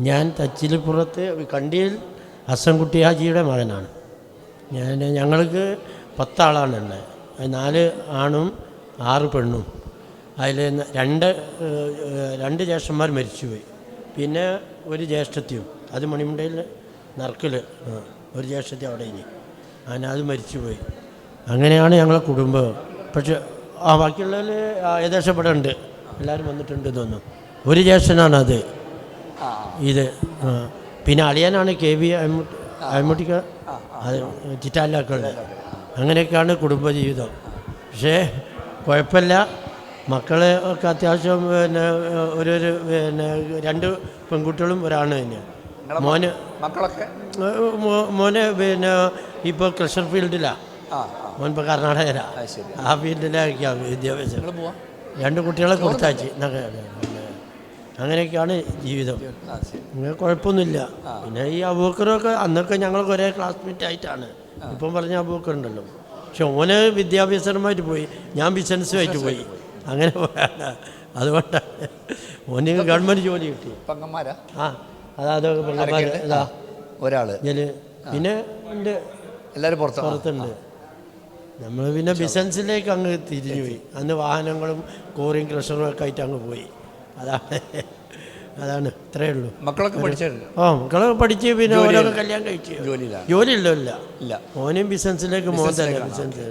ഞാൻ തച്ചിലിപ്പുറത്ത് കണ്ടിയിൽ ഹസൻകുട്ടി ഹാജിയുടെ മകനാണ്. ഞങ്ങൾക്ക് 10 ആളാണുള്ളത്. 4 ആണും 6 പെണ്ണും. അതിൽ രണ്ട് ജ്യേഷ്ഠന്മാർ മരിച്ചുപോയി. പിന്നെ ഒരു ജ്യേഷ്ഠത്തിയും, അത് മണിമുണ്ടയിൽ നറുക്കിൽ ഒരു ജ്യേഷ്ഠത്തി അവിടെ ഇനി അങ്ങനെ അത് മരിച്ചുപോയി. അങ്ങനെയാണ് ഞങ്ങളെ കുടുംബം. പക്ഷെ ബാക്കിയുള്ളതിൽ ഏകദേശം ഇവിടെ ഉണ്ട്, എല്ലാവരും വന്നിട്ടുണ്ട് തോന്നുന്നു. ഒരു ജ്യേഷ്ഠനാണത് ഇത്. പിന്നെ അളിയനാണ് KB അയമുട്ടിക്ക, അത് ചിറ്റാലാക്കളുടെ. അങ്ങനെയൊക്കെയാണ് കുടുംബജീവിതം. പക്ഷേ കുഴപ്പമില്ല. മക്കളെ ഒക്കെ അത്യാവശ്യം പിന്നെ ഒരു 2 പെൺകുട്ടികളും ഒരാണ് തന്നെയാണ്. മോനെ പിന്നെ ഇപ്പോൾ ക്രഷർ ഫീൽഡിലാണ്. മോൻ ഇപ്പോൾ കർണാടകയിലാണ്. ആ ഫീൽഡിലാണ് വിദ്യാഭ്യാസം. 2 കുട്ടികളെ കൊടുത്താച്ച്. അങ്ങനെയൊക്കെയാണ് ജീവിതം. കുഴപ്പമൊന്നുമില്ല. പിന്നെ ഈ അബൂബക്കറൊക്കെ അന്നൊക്കെ ഞങ്ങൾക്ക് ഒരേ ക്ലാസ്മേറ്റ് ആയിട്ടാണ്. ഇപ്പം പറഞ്ഞ അബൂബക്കർ ഉണ്ടല്ലോ. പക്ഷെ ഓന് വിദ്യാഭ്യാസപരമായിട്ട് പോയി, ഞാൻ ബിസിനസ്സുമായിട്ട് പോയി. അങ്ങനെ പോയാണ്. അതുകൊണ്ടാണ് ഓന് ഗവൺമെൻറ് ജോലി കിട്ടി. അതൊക്കെ പെങ്ങന്മാർ ഇതാ ഒരാള്. പിന്നെ ഉണ്ട്, എല്ലാവരും പുറത്തുണ്ട്. നമ്മൾ പിന്നെ ബിസിനസ്സിലേക്ക് അങ്ങ് തിരിഞ്ഞു പോയി. അന്ന് വാഹനങ്ങളും കോറിയും ക്രഷറും ഒക്കെ ആയിട്ട് അങ്ങ് പോയി. അതാണ് ഇത്രയേ ഉള്ളൂ. മക്കളൊക്കെ പഠിച്ച് പിന്നെ ഓരോക്കെ കല്യാണം കഴിച്ചു. ജോലിയില്ല. ഓനും ബിസിനസ്സിലേക്ക് മോൻ തന്നെ ബിസിനസ്.